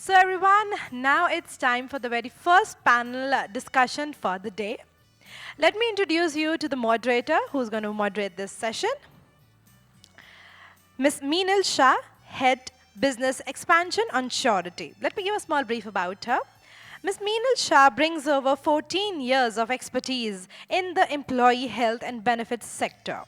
So everyone, now it's time for the very first panel discussion for the day. Let me introduce you to the moderator who's going to moderate this session. Ms. Meenal Shah, Head Business Expansion Onsurity. Let me give a small brief about her. Ms. Meenal Shah brings over 14 years of expertise in the employee health and benefits sector.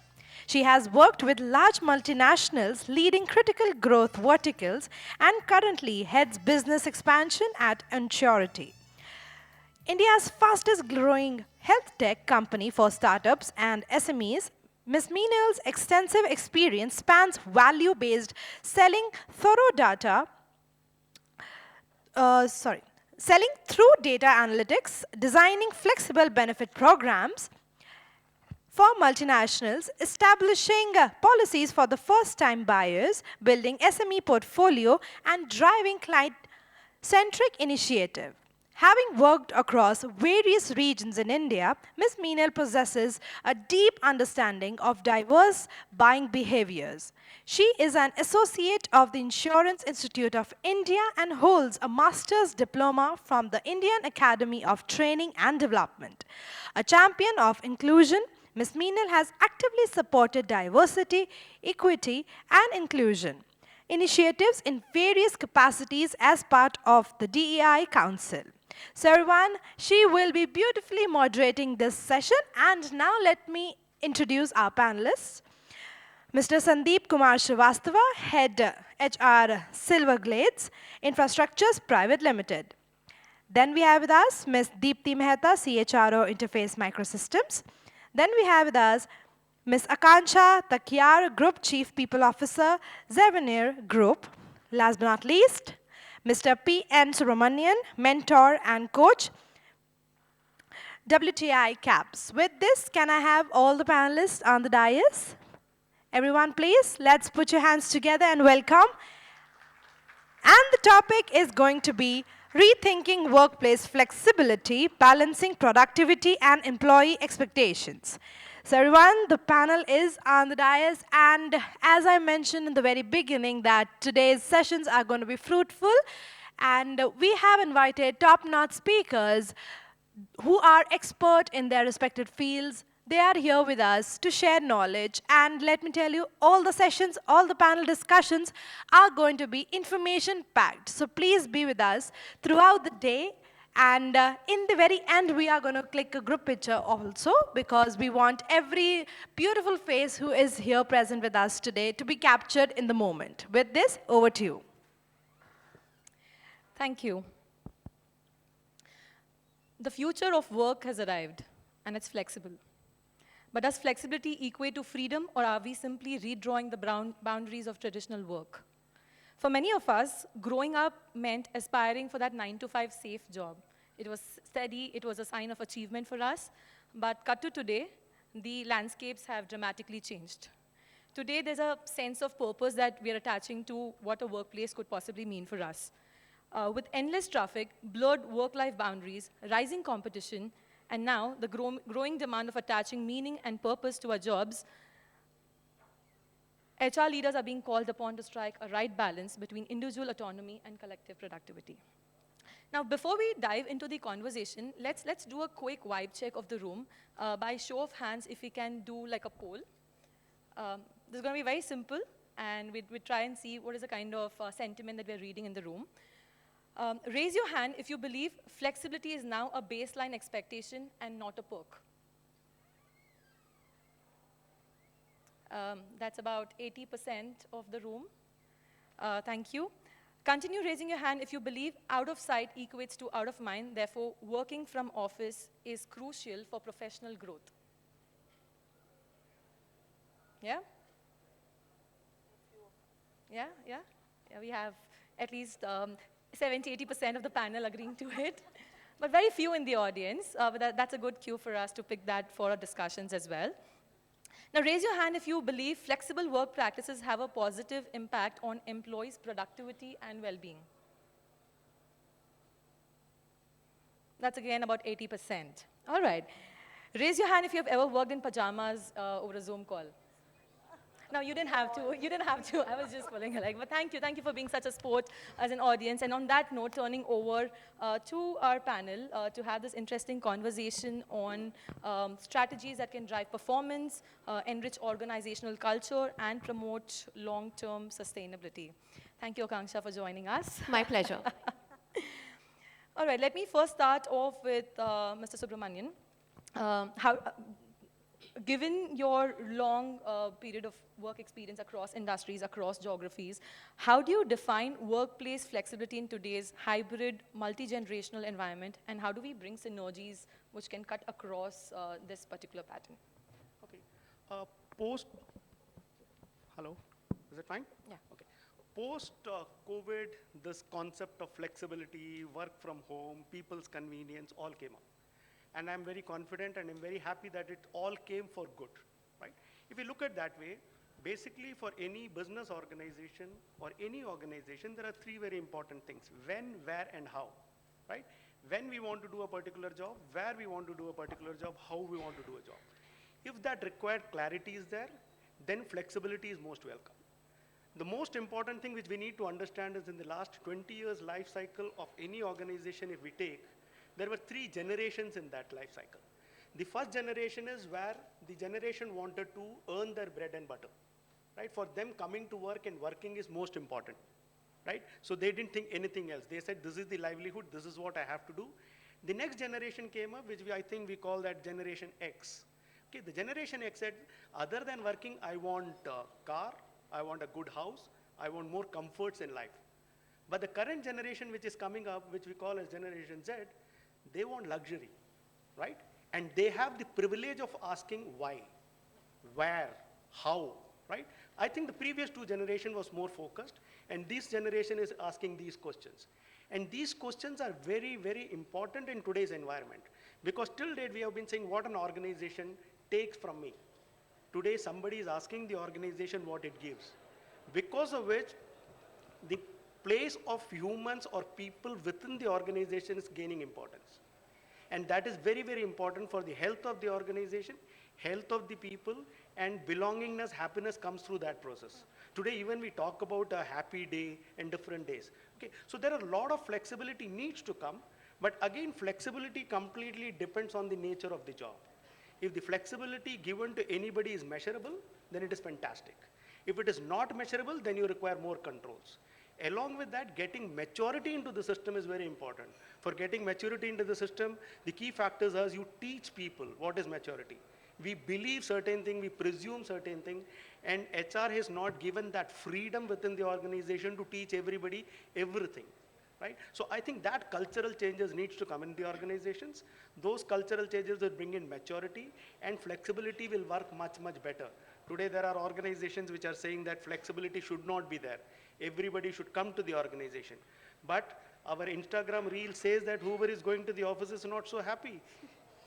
She has worked with large multinationals leading critical growth verticals and currently heads business expansion at Onsurity, India's fastest growing health tech company for startups and SMEs. Ms. Meenal's extensive experience spans value-based selling, thorough data, selling through data analytics, designing flexible benefit programs for multinationals, establishing policies for the first-time buyers, building SME portfolio, and driving client-centric initiative. Having worked across various regions in India, Ms. Meenal possesses a deep understanding of diverse buying behaviors. She is an associate of the Insurance Institute of India and holds a master's diploma from the Indian Academy of Training and Development. A champion of inclusion, Ms. Meenal has actively supported diversity, equity, and inclusion initiatives in various capacities as part of the DEI Council. So everyone, she will be beautifully moderating this session. And now let me introduce our panelists. Mr. Sandeep Kumar Srivastava, Head HR Silverglades, Infrastructures Private Limited. Then we have with us Ms. Deepti Mehta, CHRO Interface Microsystems. Then we have with us Ms. Akanksha, Takyar, Group Chief People Officer, Zavenir Group. Last but not least, Mr. P.N.Subramanian, Mentor and Coach, WTI CAPS. With this, can I have all the panelists on the dais? Everyone, please, let's put your hands together and welcome. And the topic is going to be Rethinking Workplace Flexibility, Balancing Productivity and Employee Expectations. So everyone, the panel is on the dais, and as I mentioned in the very beginning that today's sessions are going to be fruitful, and we have invited top-notch speakers who are expert in their respective fields. They are here with us to share knowledge, and let me tell you, all the sessions, all the panel discussions are going to be information-packed. So please be with us throughout the day. And in the very end, we are going to click a group picture also because we want every beautiful face who is here present with us today to be captured in the moment. With this, over to you. Thank you. The future of work has arrived, and it's flexible. But does flexibility equate to freedom, or are we simply redrawing the boundaries of traditional work? For many of us, growing up meant aspiring for that 9-to-5 safe job. It was steady, it was a sign of achievement for us. But cut to today, the landscapes have dramatically changed. Today, there's a sense of purpose that we are attaching to what a workplace could possibly mean for us. With endless traffic, blurred work-life boundaries, rising competition, and now the growing demand of attaching meaning and purpose to our jobs, HR leaders are being called upon to strike a right balance between individual autonomy and collective productivity. Now, before we dive into the conversation, let's do a quick vibe check of the room. By show of hands, if we can do like a poll. This is going to be very simple, and we try and see what is the kind of sentiment that we're reading in the room. Raise your hand if you believe flexibility is now a baseline expectation and not a perk. That's about 80% of the room. Thank you. Continue raising your hand if you believe out of sight equates to out of mind, therefore working from office is crucial for professional growth. Yeah? Yeah, yeah? Yeah, we have at least 70-80% of the panel agreeing to it, but very few in the audience. But that's a good cue for us to pick that for our discussions as well. Now, raise your hand if you believe flexible work practices have a positive impact on employees' productivity and well-being. That's again about 80%. All right. Raise your hand if you have ever worked in pajamas over a Zoom call. No, you didn't have to. You didn't have to. I was just pulling a leg. But thank you for being such a sport as an audience. And on that note, turning over to our panel to have this interesting conversation on strategies that can drive performance, enrich organizational culture, and promote long-term sustainability. Thank you, Akanksha, for joining us. My pleasure. All right, let me first start off with Mr. Subramanian. How, given your long period of work experience across industries, across geographies, how do you define workplace flexibility in today's hybrid, multi-generational environment, and how do we bring synergies which can cut across this particular pattern? Okay. Post, hello, is it fine? Yeah. Okay. Post COVID, this concept of flexibility, work from home, people's convenience all came up. And I'm very confident and I'm very happy that it all came for good, right? If you look at that way, basically for any business organization or any organization, there are three very important things: when, where, and how, right? When we want to do a particular job, where we want to do a particular job, how we want to do a job. If that required clarity is there, then flexibility is most welcome. The most important thing which we need to understand is in the last 20 years life cycle of any organization, if we take, there were three generations in that life cycle. The first generation is where the generation wanted to earn their bread and butter, right? For them, coming to work and working is most important, right? So they didn't think anything else. They said, this is the livelihood, this is what I have to do. The next generation came up, which I think we call that Generation X. Okay, the Generation X said, other than working, I want a car, I want a good house, I want more comforts in life. But the current generation which is coming up, which we call as Generation Z, they want luxury, right? And they have the privilege of asking why, where, how, right? I think the previous two generation was more focused, and this generation is asking these questions. And these questions are very, very important in today's environment, because till date we have been saying what an organization takes from me. Today somebody is asking the organization what it gives, because of which the place of humans or people within the organization is gaining importance. And that is very, very important for the health of the organization, health of the people, and belongingness, happiness comes through that process. Today, even we talk about a happy day and different days. Okay, so there are a lot of flexibility needs to come, but again, flexibility completely depends on the nature of the job. If the flexibility given to anybody is measurable, then it is fantastic. If it is not measurable, then you require more controls. Along with that, getting maturity into the system is very important. For getting maturity into the system, the key factors are you teach people what is maturity. We believe certain thing, we presume certain thing, and HR has not given that freedom within the organization to teach everybody everything, right? So I think that cultural changes needs to come in the organizations. Those cultural changes will bring in maturity, and flexibility will work much, much better. Today there are organizations which are saying that flexibility should not be there. Everybody should come to the organization. But our Instagram reel says that whoever is going to the office is not so happy.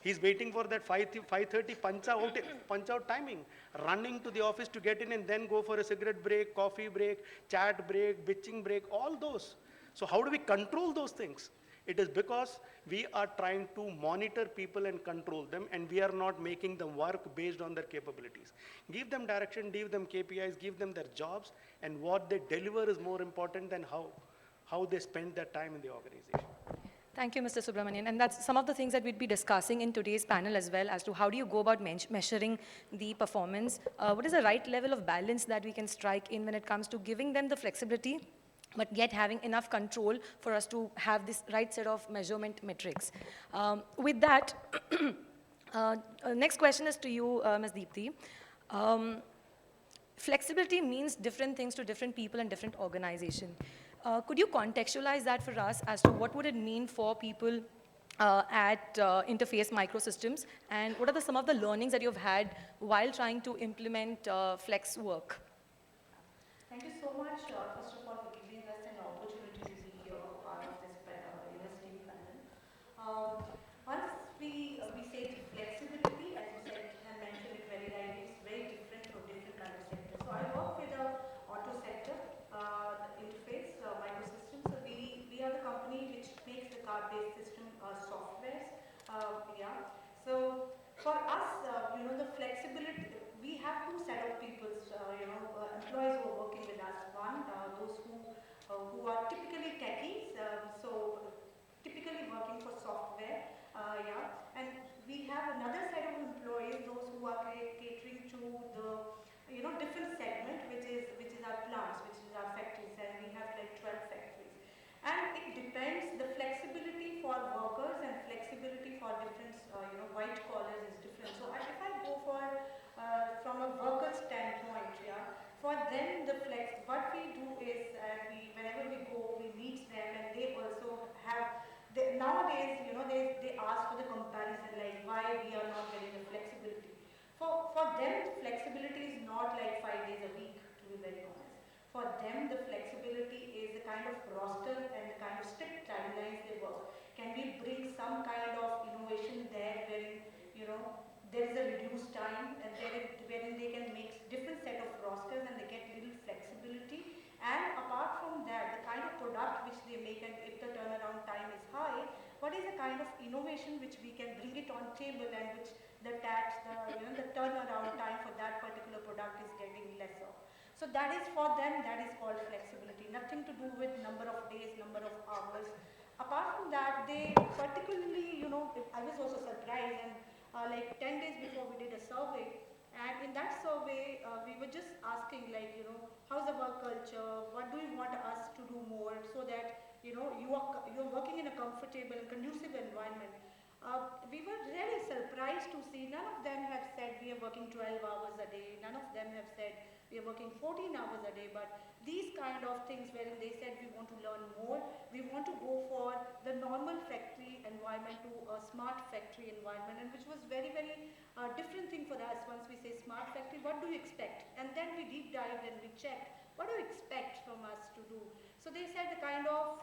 He's waiting for that 5:30 punch out timing, running to the office to get in and then go for a cigarette break, coffee break, chat break, bitching break, all those. So how do we control those things? It is because we are trying to monitor people and control them, and we are not making them work based on their capabilities. Give them direction, give them KPIs, give them their jobs, and what they deliver is more important than how they spend their time in the organization. Thank you, Mr. Subramanian. And that's some of the things that we'd be discussing in today's panel as well, as to how do you go about measuring the performance? What is the right level of balance that we can strike in when it comes to giving them the flexibility, but yet having enough control for us to have this right set of measurement metrics? With that, next question is to you, Ms. Deepti. Flexibility means different things to different people and different organizations. Could you contextualize that for us as to what would it mean for people at Interface Microsystems, and what are some of the learnings that you've had while trying to implement flex work? Thank you so much, first of all, for giving us an opportunity to be here, part of this university panel. Once we say the flexibility, as you said and mentioned it very rightly, it's very different from different kind of sectors. So I work with the auto sector, the Interface Microsystems. So we are the company which makes the card-based system softwares. Yeah. So for us, the flexibility, we have two set of people, employees who are working with us. One, those who are typically techies, so typically working for software, and we have another set of employees, those who are catering to the different segment, which is our plants, which is our factories, and we have like 12 factories. And it depends, the flexibility for workers and flexibility for different, white collars is different. So if I go for, from a worker standpoint, for them the flex, what we do is, whenever we go, we meet them, and they also have, nowadays, they ask for the comparison, like why we are not getting the flexibility. For them, flexibility is not like 5 days a week, to be very honest. For them, the flexibility is the kind of roster and the kind of strict timelines they work. Can we bring some kind of innovation there wherein, there is a reduced time, and wherein they can make different set of rosters and they get little flexibility. And apart from that, the kind of product which they make, and if the turnaround time is high, what is the kind of innovation which we can bring it on table, and which the turnaround time for that particular product is getting lesser. So that is for them, that is called flexibility. Nothing to do with number of days, number of hours. Apart from that, they particularly, I was also surprised, and like 10 days before we did a survey, and in that survey, we were just asking, like, how's the work culture? What do you want us to do more, so that, you're working in a comfortable and conducive environment. We were really surprised to see none of them have said we are working 12 hours a day. None of them have said we are working 14 hours a day. But these kind of things wherein they said we want to learn more, we want to go for the normal factory environment to a smart factory environment, and which was very, very different thing for us. Once we say smart factory, what do you expect? And then we deep dived and we checked, what do you expect from us to do? So they said the kind of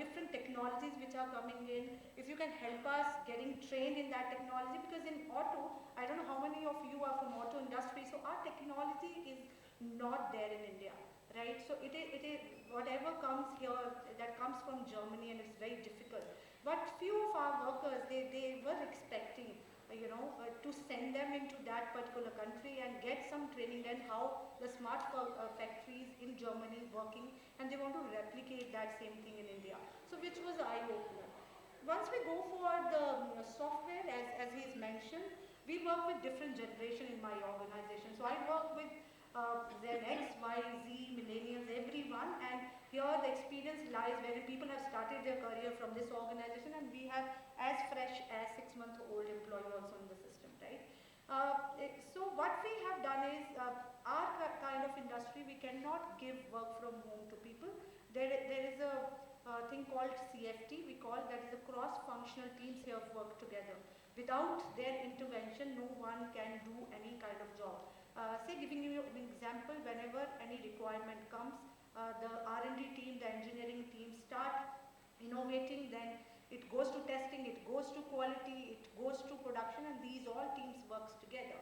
different technologies which are coming in, if you can help us getting trained in that technology, because in auto, I don't know how many of you are from auto industry, so our technology is not there in India, right? So it is whatever comes here, that comes from Germany, and it's very difficult. But few of our workers, they were expecting to send them into that particular country and get some training then how the smart factories in Germany working, and they want to replicate that same thing in India. So which was eye-opener. Once we go for the software, as he's mentioned, we work with different generation in my organization. So I work with Z, X, Y, Z, millennials, everyone, and here the experience lies where people have started their career from this organization, and we have as fresh as 6-month-old employee also in the system, right? So what we have done is, our kind of industry, we cannot give work from home to people. There is a thing called CFT, we call that is a cross-functional teams here work together. Without their intervention, no one can do any kind of job. Say, giving you an example, whenever any requirement comes, the R&D team, the engineering team start innovating, then it goes to testing, it goes to quality, it goes to production, and these all teams works together.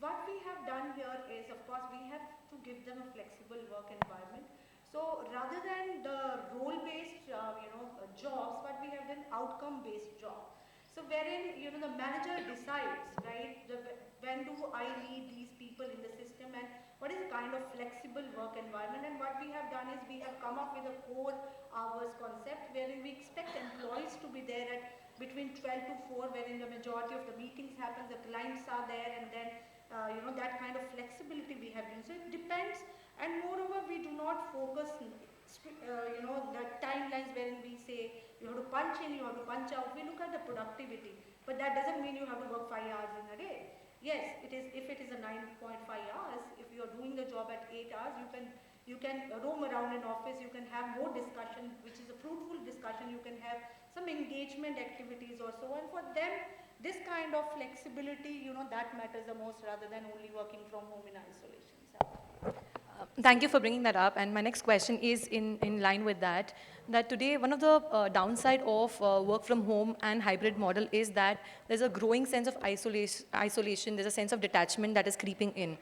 What we have done here is, of course, we have to give them a flexible work environment. So rather than the role-based, jobs, what we have done outcome-based job. So wherein, the manager decides, right, when do I need these people in the system, and what is the kind of flexible work environment. And what we have done is we have come up with a 4 hours concept wherein we expect employees to be there at between 12 to 4, wherein the majority of the meetings happen, the clients are there, and then that kind of flexibility we have used. So it depends, and moreover, we do not focus the timelines wherein we say you have to punch in, you have to punch out. We look at the productivity, but that doesn't mean you have to work 5 hours in a day. Yes, it is. If it is a 9.5 hours, if you are doing the job at 8 hours, you can roam around in office. You can have more discussion, which is a fruitful discussion. You can have some engagement activities or so. And for them, this kind of flexibility, that matters the most, rather than only working from home in isolation. So. Thank you for bringing that up. And my next question is in line with that, that today one of the downside of work from home and hybrid model is that there's a growing sense of isolation, there's a sense of detachment that is creeping in.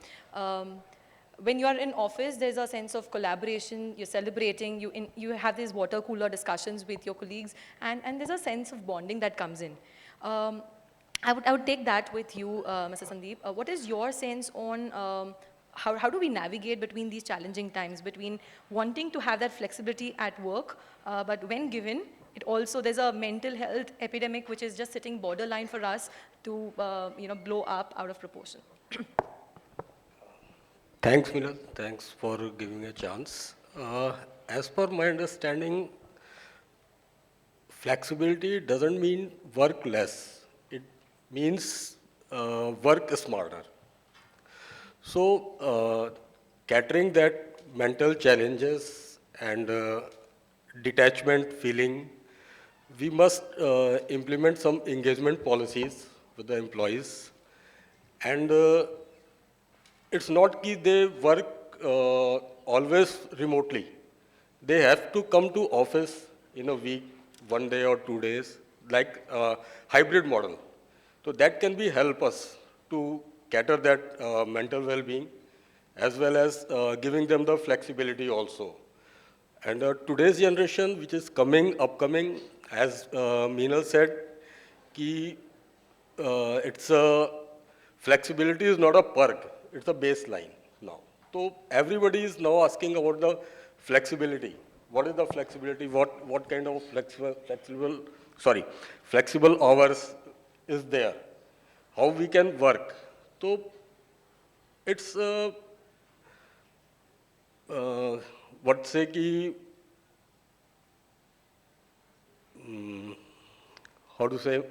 When you are in office, there's a sense of collaboration, you're celebrating, you have these water cooler discussions with your colleagues, and there's a sense of bonding that comes in. I would take that with you, Mr. Sandeep. What is your sense on how do we navigate between these challenging times, between wanting to have that flexibility at work, but when given, it also, there's a mental health epidemic which is just sitting borderline for us to, blow up out of proportion. Thanks, Meenal. Thanks for giving a chance. As per my understanding, flexibility doesn't mean work less. It means work smarter. So, catering that mental challenges and detachment feeling, we must implement some engagement policies with the employees. And it's not that they work always remotely. They have to come to office in a week, 1 day or 2 days, like hybrid model. So that can be help us to cater that mental well-being as well as giving them the flexibility also. And today's generation, which is upcoming, as Meenal said, ki, it's a flexibility is not a perk, it's a baseline now. So everybody is now asking about the flexibility. What is the flexibility? What kind of flexible hours is there? How we can work? So it's what say ki, how to say,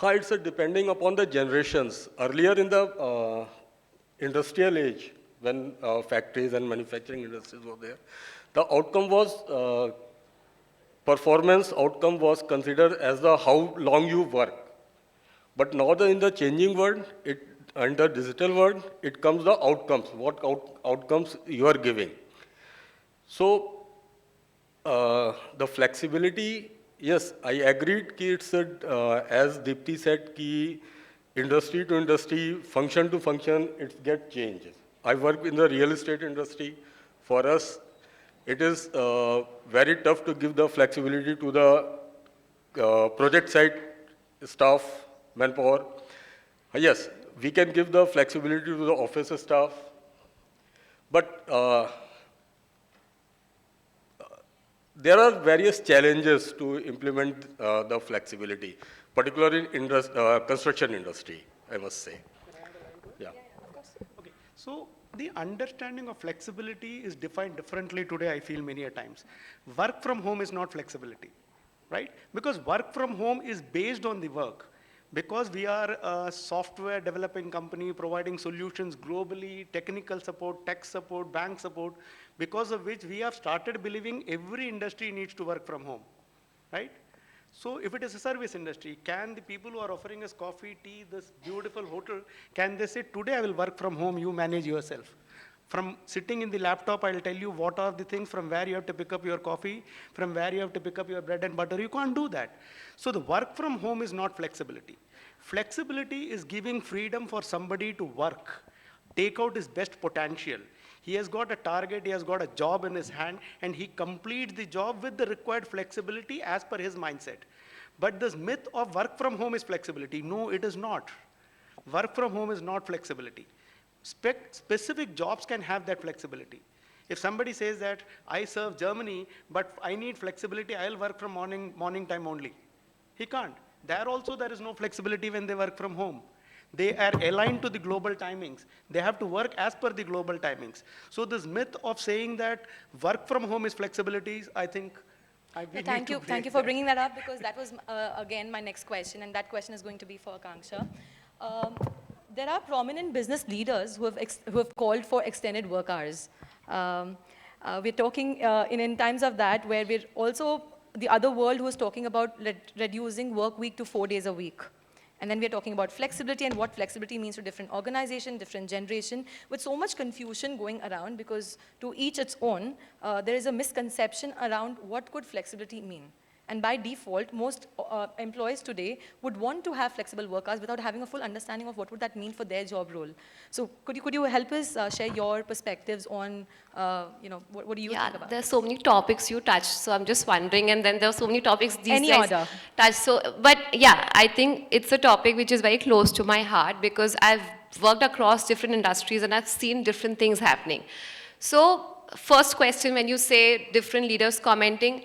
it's depending upon the generations. Earlier in the industrial age, when factories and manufacturing industries were there, the outcome was, performance outcome was considered as the how long you work. But now in the changing world, and the digital world, it comes the outcomes, what outcomes you are giving. So, the flexibility, yes, I agreed ki it's as Deepti said, ki industry to industry, function to function, it gets changed. I work in the real estate industry. For us, it is very tough to give the flexibility to the project site staff, manpower. Yes, we can give the flexibility to the office staff, but there are various challenges to implement the flexibility, particularly in construction industry, I must say. Yeah. Okay, so the understanding of flexibility is defined differently today, I feel many a times. Work from home is not flexibility, right? Because work from home is based on the work. Because we are a software developing company providing solutions globally, technical support, tech support, bank support, because of which we have started believing every industry needs to work from home, right? So if it is a service industry, can the people who are offering us coffee, tea, this beautiful hotel, can they say, today I will work from home, you manage yourself? From sitting in the laptop, I'll tell you what are the things from where you have to pick up your coffee, from where you have to pick up your bread and butter. You can't do that. So the work from home is not flexibility. Flexibility is giving freedom for somebody to work, take out his best potential. He has got a target, he has got a job in his hand, and he completes the job with the required flexibility as per his mindset. But this myth of work from home is flexibility. No, it is not. Work from home is not flexibility. Specific jobs can have that flexibility. If somebody says that I serve Germany, but I need flexibility, I'll work from morning time only. He can't. There also there is no flexibility when they work from home. They are aligned to the global timings. They have to work as per the global timings. So this myth of saying that work from home is flexibility, I think Thank you for bringing that up, because that was, again, my next question, and that question is going to be for Akanksha. There are prominent business leaders who have called for extended work hours. We're talking in times of that where we're also the other world who is talking about reducing work week to 4 days a week. And then we're talking about flexibility and what flexibility means to different organization, different generation, with so much confusion going around, because to each its own, there is a misconception around what could flexibility mean. And by default, most employees today would want to have flexible work hours without having a full understanding of what would that mean for their job role. So could you help us share your perspectives on, what do you think about there's this? so many topics you touched, so I'm just wondering, and then there are so many topics these Any guys order. touch. So, but yeah, I think it's a topic which is very close to my heart because I've worked across different industries and I've seen different things happening. So, first question, when you say different leaders commenting,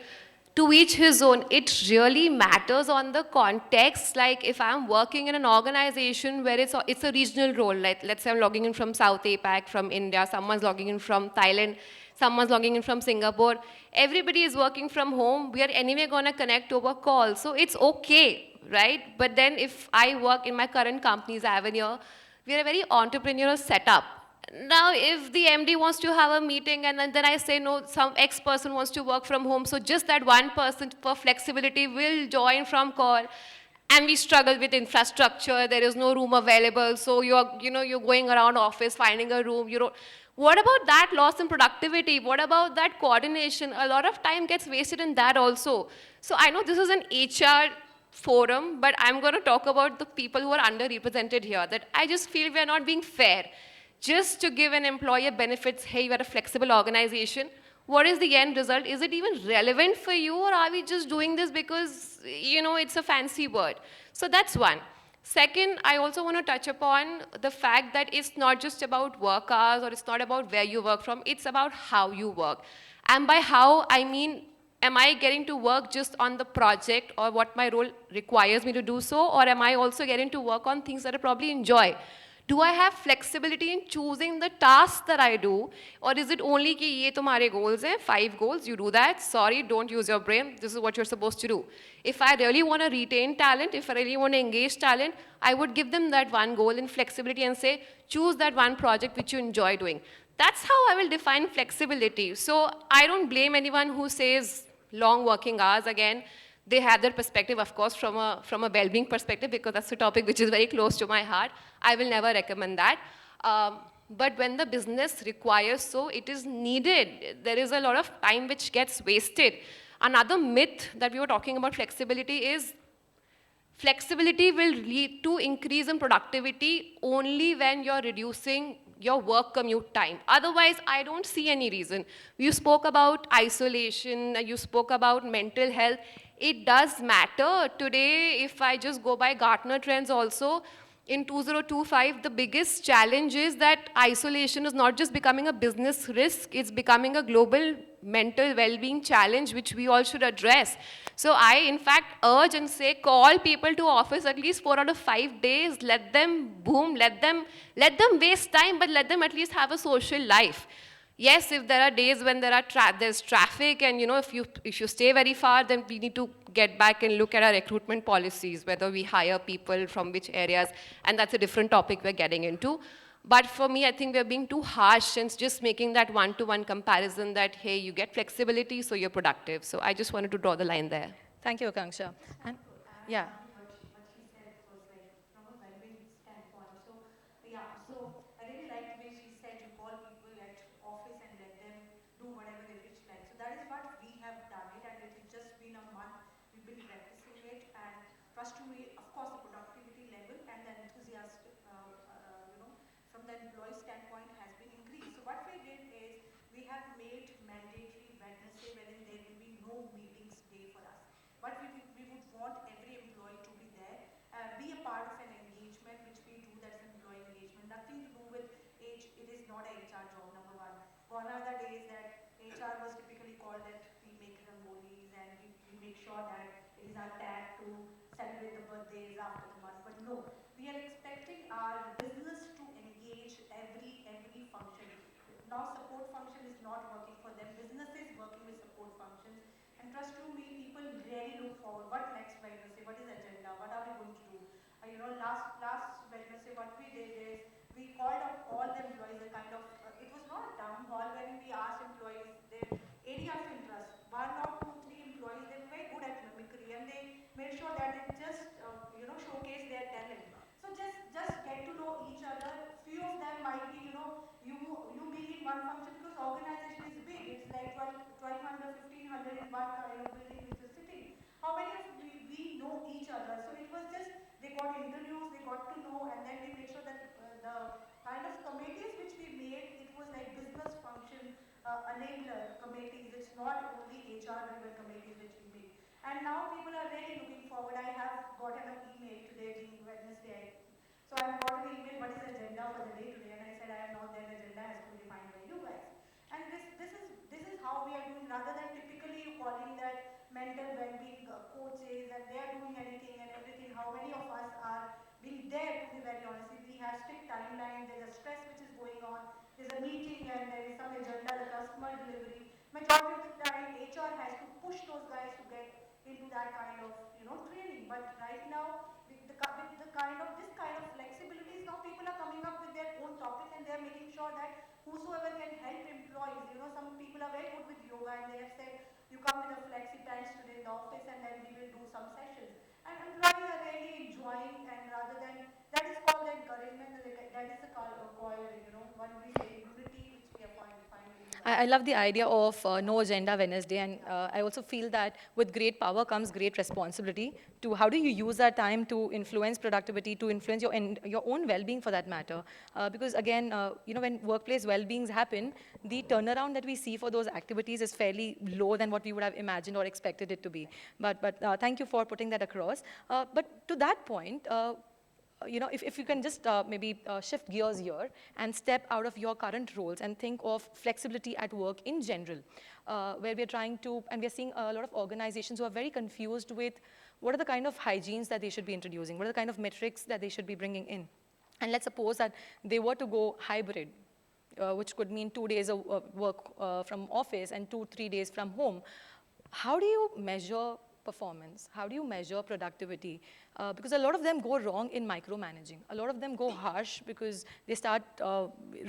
to each his own, it really matters on the context. Like if I'm working in an organization where it's a regional role, like let's say I'm logging in from South APAC, from India, someone's logging in from Thailand, someone's logging in from Singapore, everybody is working from home, we are anyway gonna connect over call, so it's okay, right? But then if I work in my current company, Zavenir, we are a very entrepreneurial setup. Now, if the MD wants to have a meeting and then I say, no, some X person wants to work from home, so just that one person for flexibility will join from call, and we struggle with infrastructure, there is no room available, so you're going around office, finding a room, what about that loss in productivity? What about that coordination? A lot of time gets wasted in that also. So I know this is an HR forum, but I'm going to talk about the people who are underrepresented here, that I just feel we are not being fair. Just to give an employer benefits, hey, you are a flexible organization, what is the end result? Is it even relevant for you, or are we just doing this because, it's a fancy word? So that's one. Second, I also want to touch upon the fact that it's not just about work hours or it's not about where you work from, it's about how you work. And by how, I mean, am I getting to work just on the project or what my role requires me to do so, or am I also getting to work on things that I probably enjoy? Do I have flexibility in choosing the tasks that I do, or is it only कि ये तुम्हारे goals हैं, 5 goals, you do that, sorry, don't use your brain, this is what you're supposed to do. If I really want to retain talent, if I really want to engage talent, I would give them that one goal in flexibility and say, choose that one project which you enjoy doing. That's how I will define flexibility. So I don't blame anyone who says long working hours. Again, they have their perspective, of course, from a well-being perspective, because that's a topic which is very close to my heart. I will never recommend that. But when the business requires so, it is needed. There is a lot of time which gets wasted. Another myth that we were talking about flexibility is flexibility will lead to increase in productivity only when you're reducing your work commute time. Otherwise, I don't see any reason. You spoke about isolation, you spoke about mental health. It does matter. Today, if I just go by Gartner trends also, in 2025, the biggest challenge is that isolation is not just becoming a business risk, it's becoming a global mental well-being challenge which we all should address. So I, in fact, urge and say, call people to office at least 4 out of 5 days, let them boom, let them waste time, but let them at least have a social life. Yes, if there are days when there's traffic and if you stay very far, then we need to get back and look at our recruitment policies, whether we hire people from which areas, and that's a different topic we're getting into. But for me, I think we're being too harsh and just making that one-to-one comparison that, hey, you get flexibility, so you're productive. So I just wanted to draw the line there. Thank you, Akanksha. And yeah. What she said was like from a well-being standpoint. So yeah, so I really like the way she said you call people at office and let them do whatever they wish like. So that is what we have done it, and it has just been a month. We've been practicing it, and trust to me, of course, the productivity level and the enthusiasm, from the employee standpoint has been increased. So what we did is we have made mandatory Wednesday wherein there will be no meetings day for us. But we would want every employee to be there, be a part of an engagement which we do, that's employee engagement. Nothing to do with age, it is not a HR job, number one. Gone are the days that HR was typically called that we make rangolis and we make sure that it is our tag to celebrate the birthdays after the month. But no, we are expecting our business to engage every function. Now support function is not working for them. Business is working with support functions. And trust you me, people really look forward. What next Wednesday? What is agenda? What are we going to do? Last Wednesday, what we did is we called up all the employees. A kind of it was not a town hall wherein we asked employees their area of interest. 1 or 2, 3 employees, they were very good at mimicry, and they made sure that they just showcase their talent. So just get to know each other. Few of them might be you being in one function, because organization is big. It's like 1200, 1500 in one building which is sitting. got to know, and then we made sure that the kind of committees which we made, it was like business function enabler committees. It's not only HR driven committees which we made. And now people are really looking forward. I have gotten an email today being Wednesday. So I've got an email, what is the agenda for the day today? And I said, I have not, that agenda has to be defined by you guys. And this is how we are doing, rather than typically you calling that mental well-being coaches and they are doing anything and everything. How many of us are being there, to be very honest? If we have strict timelines, there's a stress which is going on, there's a meeting and there is some agenda, the customer delivery. Majority of the time, HR has to push those guys to get into that kind of, training. But right now, with the kind of, this kind of flexibilities, now people are coming up with their own topics and they're making sure that whosoever can help employees, some people are very good with yoga and they have said, you come with a flexi pants today in the office and then we will do some sessions. And employees are really enjoying, and rather than, that is called the encouragement, that is the called, when we say unity, which we are finally. I love the idea of no agenda Wednesday, and I also feel that with great power comes great responsibility to how do you use that time to influence productivity, to influence your own well-being for that matter. Because again, when workplace well-beings happen, the turnaround that we see for those activities is fairly low than what we would have imagined or expected it to be. But thank you for putting that across. But to that point, if you can just maybe shift gears here and step out of your current roles and think of flexibility at work in general, where we're trying to, and we're seeing a lot of organizations who are very confused with what are the kind of hygienes that they should be introducing, what are the kind of metrics that they should be bringing in. And let's suppose that they were to go hybrid, which could mean 2 days of work from office and 2-3 days from home. How do you measure performance? How do you measure productivity? Because a lot of them go wrong in micromanaging. A lot of them go harsh because they start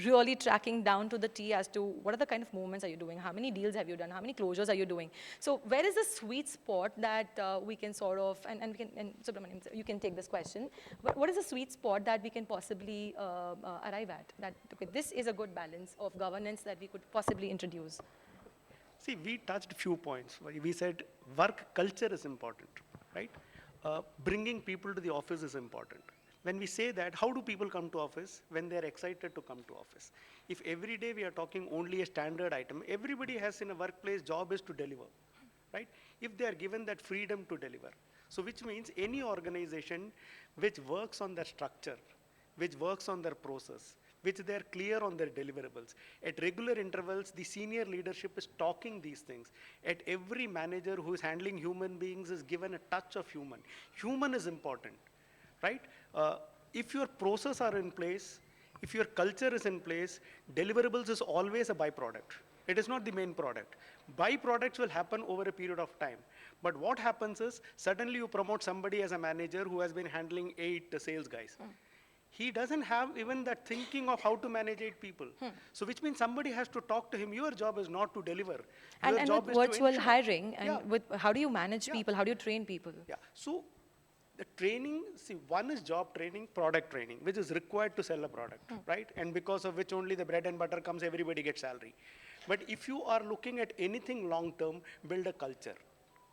really tracking down to the T as to what are the kind of movements are you doing, how many deals have you done, how many closures are you doing. So where is the sweet spot that we can sort of, and Subramanian, you can take this question, but what is the sweet spot that we can possibly arrive at? That, okay, this is a good balance of governance that we could possibly introduce. See, we touched few points. We said work culture is important, right? Bringing people to the office is important. When we say that, how do people come to office? When they're excited to come to office. If every day we are talking only a standard item, everybody has in a workplace job is to deliver, right? If they are given that freedom to deliver. So which means any organization which works on their structure, which works on their process, which they're clear on their deliverables. At regular intervals, the senior leadership is talking these things. At every manager who is handling human beings is given a touch of human. Human is important, right? If your process are in place, if your culture is in place, deliverables is always a byproduct. It is not the main product. Byproducts will happen over a period of time. But what happens is, suddenly you promote somebody as a manager who has been handling 8 sales guys. He doesn't have even that thinking of how to manage 8 people. So which means somebody has to talk to him. Your job is not to deliver. Your And job with is virtual to ensure. hiring, and with how do you manage people? How do you train people? Yeah. So the training, see, one is job training, product training, which is required to sell a product, right? And because of which only the bread and butter comes, everybody gets salary. But if you are looking at anything long term, build a culture,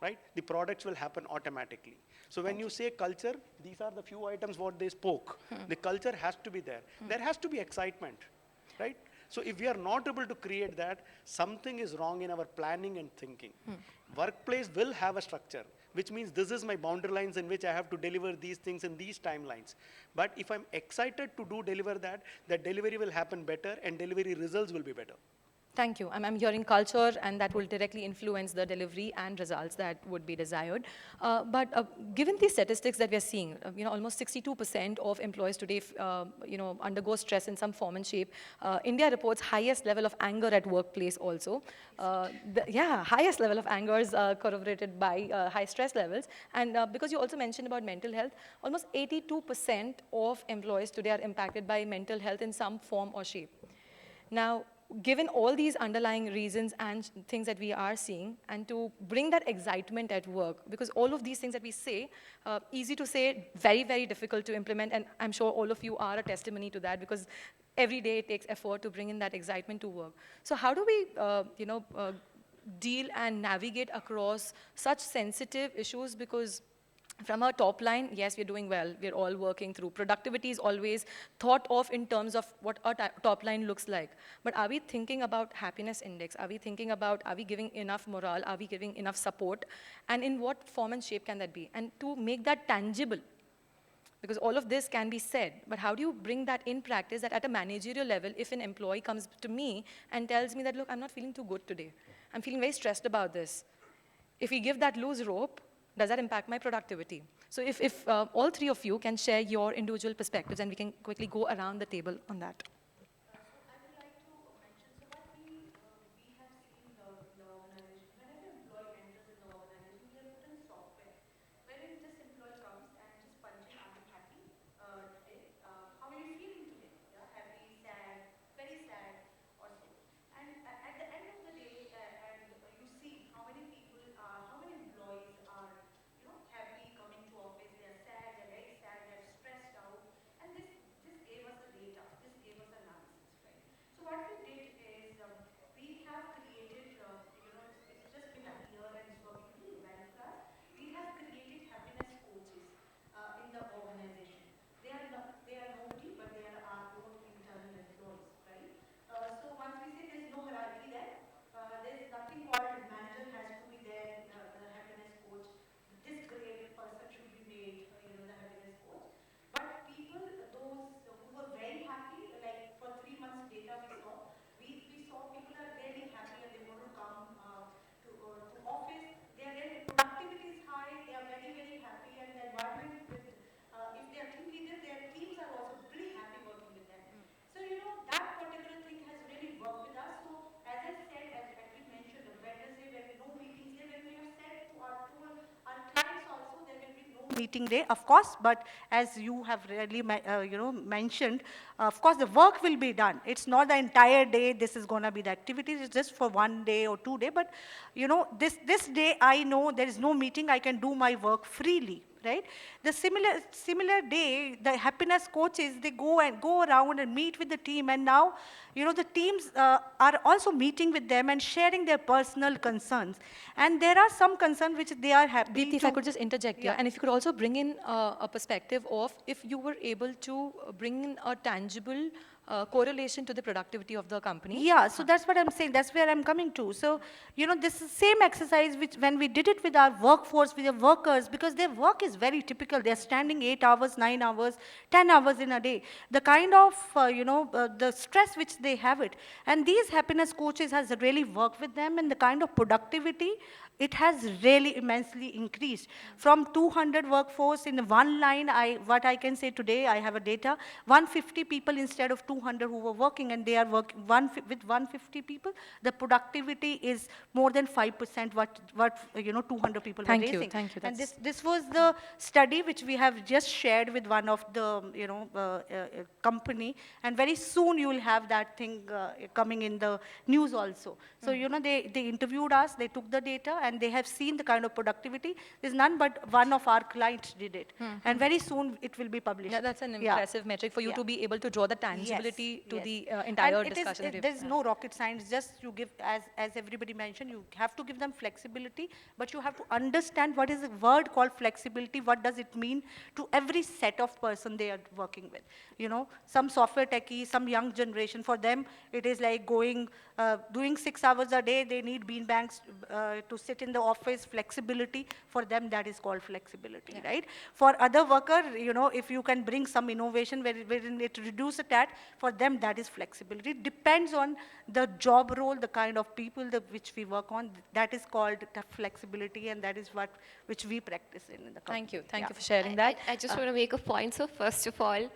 right? The products will happen automatically. So when you say culture, these are the few items what they spoke. The culture has to be there. There has to be excitement, right? So if we are not able to create that, something is wrong in our planning and thinking. Workplace will have a structure, which means this is my boundary lines in which I have to deliver these things in these timelines. But if I'm excited to deliver that, the delivery will happen better and delivery results will be better. Thank you. I'm hearing culture, and that will directly influence the delivery and results that would be desired. But given the statistics that we are seeing, almost 62% of employees today, undergo stress in some form and shape. India reports highest level of anger at workplace also. Highest level of anger is corroborated by high stress levels. And because you also mentioned about mental health, almost 82% of employees today are impacted by mental health in some form or shape. Now, given all these underlying reasons and things that we are seeing, and to bring that excitement at work, because all of these things that we say, easy to say, very, very difficult to implement, and I'm sure all of you are a testimony to that, because every day it takes effort to bring in that excitement to work. So how do we, deal and navigate across such sensitive issues? Because From our top line, yes, we're doing well. We're all working through. Productivity is always thought of in terms of what our top line looks like. But are we thinking about happiness index? Are we thinking about, are we giving enough morale? Are we giving enough support? And in what form and shape can that be? And to make that tangible, because all of this can be said, but how do you bring that in practice that at a managerial level, if an employee comes to me and tells me that, look, I'm not feeling too good today. I'm feeling very stressed about this. If we give that loose rope, does that impact my productivity? So if all three of you can share your individual perspectives and we can quickly go around the table on that. So I would like to mention, so what we have seen in the organization, whenever employee enters in the organization, we have put in software, wherein this employee comes and just punch in, are you happy today? How are you feeling today? Yeah, happy, sad, very sad, or so. And at the end of the day, and you see how many people, how many employees are, happy coming to office. They are sad, they're very sad, they're stressed out, and this gave us the data. This gave us analysis, right? So what we did is we have created, it's just been a year and it's working really well for us. We have created happiness coaches in the organization. They are nobody, but they are our own internal employees, right? So once we say there's no hierarchy there, there's nothing called manager has to be there, the happiness coach. This grade person should be made, the happiness coach. But people, those who were very happy, like for 3 months data we saw people are really happy and they want to come to office. Their really productivity is high. They are very, very happy, and the environment with, if they are team leaders, their teams are also really happy working with them. So, that particular thing has really worked with us. So, as I said, as we mentioned, on Wednesday, there will be no meetings there. When we have said to our clients also, there will be no meeting day, of course, but as you have really, mentioned, of course, the work will be done. It's not the entire day, this is going to be the activities, it's just for 1 day or 2 days, but, this day, I know there is no meeting, I can do my work freely. Right? The similar day, the happiness coaches, they go around and meet with the team, and now, the teams are also meeting with them and sharing their personal concerns. And there are some concerns which they are happy Deepti, if I could just interject here, Yeah. and if you could also bring in a perspective of if you were able to bring in a tangible correlation to the productivity of the company. Yeah, so that's what I'm saying. That's where I'm coming to. So, this is same exercise which when we did it with our workforce, with the workers, because their work is very typical. They're standing 8 hours, 9 hours, 10 hours in a day. The kind of, the stress which they have it. And these happiness coaches has really worked with them, and the kind of productivity, it has really immensely increased. From 200 workforce in one line, what I can say today, I have a data, 150 people instead of 200 who were working, and they are working with 150 people. The productivity is more than 5% what 200 people Thank were you, raising. thank you, And that's- this was the study which we have just shared with one of the company, and very soon you will have that thing coming in the news also. So they interviewed us, they took the data, and they have seen the kind of productivity. There's none but one of our clients did it. And very soon it will be published. Yeah, that's an Yeah. impressive metric for you Yeah. to be able to draw the tangibility Yes, to yes. the And entire it is- discussion. that There's you've- no rocket science, just you give, as everybody mentioned, you have to give them flexibility, but you have to understand what is the word called flexibility, what does it mean to every set of person they are working with. Some software techies, some young generation, for them, it is like doing 6 hours a day, they need bean banks to sit in the office, flexibility, for them that is called flexibility, right? For other worker, if you can bring some innovation wherein it reduce the TAT, for them that is flexibility. It depends on the job role, the kind of people which we work on, that is called the flexibility, and that is which we practice in the company. Thank you. Thank Yeah. you for sharing that. I just want to make a point. So first of all,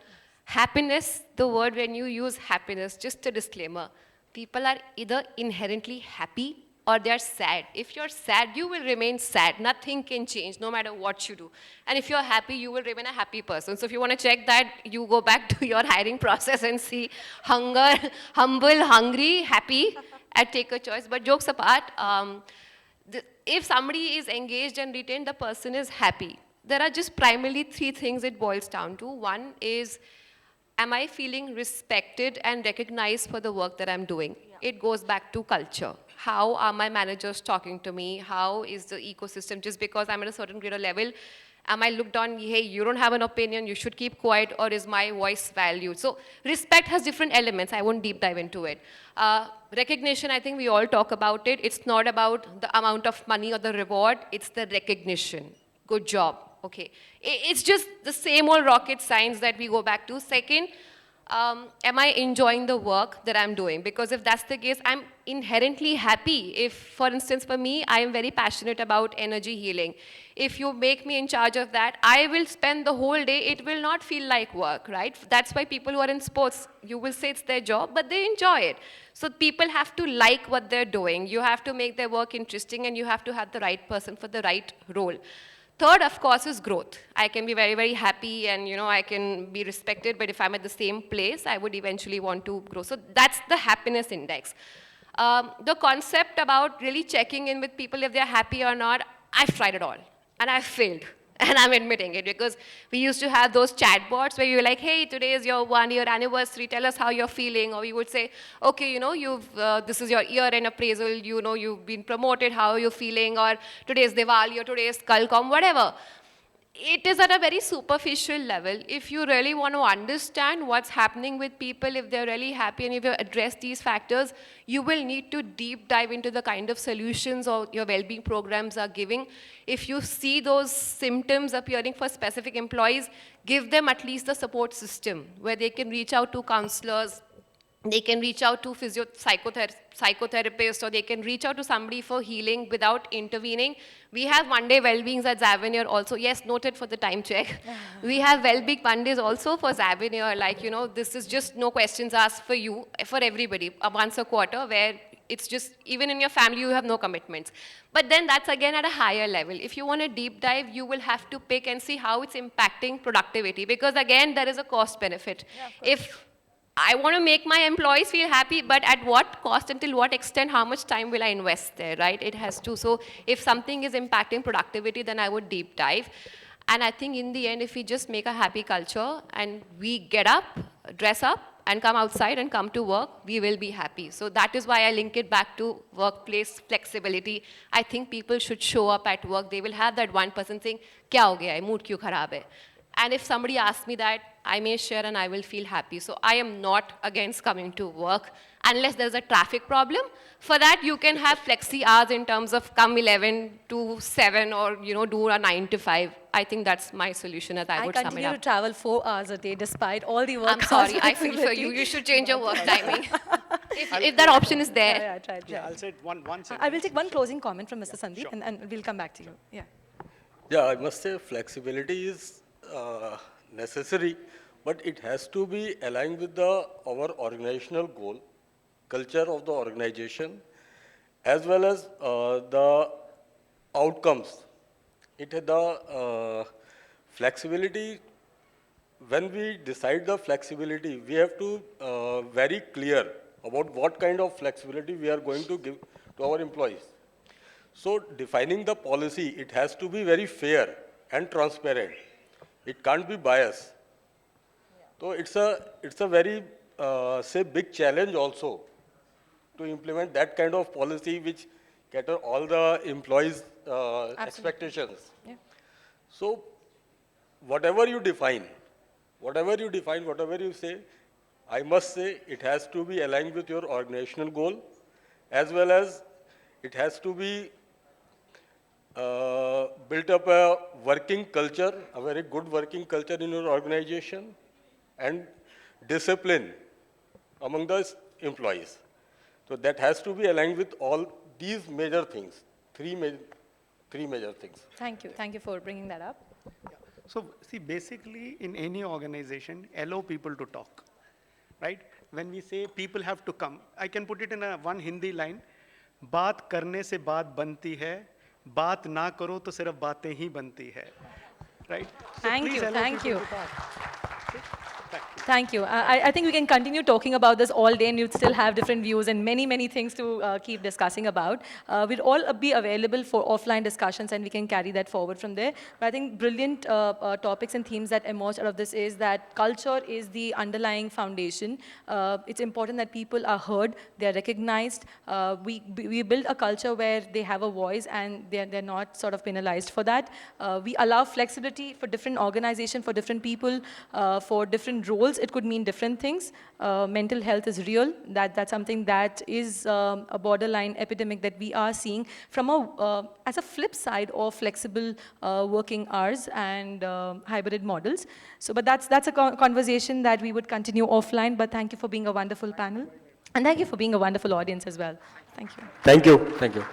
happiness, the word when you use happiness, just a disclaimer, people are either inherently happy or they are sad. If you're sad, you will remain sad. Nothing can change, no matter what you do. And if you're happy, you will remain a happy person. So if you want to check that, you go back to your hiring process and see hunger, humble, hungry, happy, and take a choice. But jokes apart, if somebody is engaged and retained, the person is happy. There are just primarily three things it boils down to. One is, am I feeling respected and recognized for the work that I'm doing? It goes back to culture. how are my managers talking to me? How is the ecosystem? Just because I'm at a certain grade or level, am I looked on, hey, you don't have an opinion, you should keep quiet, or is my voice valued? So respect has different elements. I won't deep dive into it. Recognition, I think we all talk about it. It's not about the amount of money or the reward, it's the recognition. Good job. Okay. It's just the same old rocket science that we go back to. Second, am I enjoying the work that I'm doing? Because if that's the case, I'm inherently happy. If, for instance, for me, I am very passionate about energy healing. If you make me in charge of that, I will spend the whole day, it will not feel like work, right? That's why people who are in sports, you will say it's their job, but they enjoy it. So people have to like what they're doing. You have to make their work interesting, and you have to have the right person for the right role. Third, of course, is growth. I can be very, very happy and, I can be respected, but if I'm at the same place, I would eventually want to grow. So that's the happiness index. The concept about really checking in with people if they're happy or not, I've tried it all, and I've failed. And I'm admitting it, because we used to have those chatbots where you're like, hey, today is your 1-year anniversary, tell us how you're feeling. Or we would say, okay, this is your year-end appraisal, you've been promoted, how are you feeling? Or today is Diwali, or today is Kalcom, whatever. It is at a very superficial level. If you really want to understand what's happening with people, if they're really happy and if you address these factors, you will need to deep dive into the kind of solutions or your well-being programs are giving. If you see those symptoms appearing for specific employees, give them at least the support system where they can reach out to counselors, they can reach out to psychotherapists, or they can reach out to somebody for healing without intervening. We have one-day well-beings at Zavenir also. Yes, noted for the time check. We have well-being Mondays also for Zavenir. Like, this is just no questions asked for you, for everybody, once a quarter, where it's just, even in your family, you have no commitments. But then that's again at a higher level. If you want a deep dive, you will have to pick and see how it's impacting productivity. Because again, there is a cost benefit. If I want to make my employees feel happy, but at what cost, until what extent, how much time will I invest there, right? It has to. So if something is impacting productivity, then I would deep dive. And I think in the end, if we just make a happy culture and we get up, dress up, and come outside and come to work, we will be happy. So that is why I link it back to workplace flexibility. I think people should show up at work. They will have that one person saying, "Kya ho gaya hai? Mood kyun kharab hai?" And if somebody asks me that, I may share and I will feel happy. So I am not against coming to work unless there's a traffic problem. For that, you can have flexi hours in terms of come 11 to 7 or, do a 9 to 5. I think that's my solution as I would sum it up. I continue to travel 4 hours a day despite all the work. I'm sorry, I feel for you. You should change your work timing. if that option is there. Yeah, try. I'll say one sentence. I will take one closing comment from Mr. Sandeep, Sure. and we'll come back to you. Yeah. Yeah, I must say flexibility is necessary, but it has to be aligned with our organizational goal, culture of the organization, as well as the outcomes. The flexibility, when we decide the flexibility, we have to very clear about what kind of flexibility we are going to give to our employees. So defining the policy, it has to be very fair and transparent. It can't be biased. So it's a very, big challenge also to implement that kind of policy which cater all the employees' expectations. Yeah. So whatever you define, whatever you say, I must say it has to be aligned with your organizational goal, as well as it has to be built up a working culture, a very good working culture in your organization, and discipline among the employees. So that has to be aligned with all these major things, three major things. Thank you for bringing that up. So see, basically in any organization, allow people to talk, right? When we say people have to come, I can put it in one Hindi line, बात करने से बात बनती है, बात ना करो तो सिर्फ बातें ही बनती है, right? So Thank please you, allow thank people you. to talk. Thank you. I think we can continue talking about this all day, and you'd still have different views and many, many things to keep discussing about. We'll all be available for offline discussions, and we can carry that forward from there. But I think brilliant topics and themes that emerge out of this is that culture is the underlying foundation. It's important that people are heard, they're recognized. We build a culture where they have a voice and they're not sort of penalized for that. We allow flexibility for different organizations, for different people, for different roles. It could mean different things. Mental health is real. That's something that is a borderline epidemic that we are seeing from as a flip side of flexible working hours and hybrid models. So, but that's a conversation that we would continue offline. But thank you for being a wonderful panel, and thank you for being a wonderful audience as well. Thank you. Thank you. Thank you.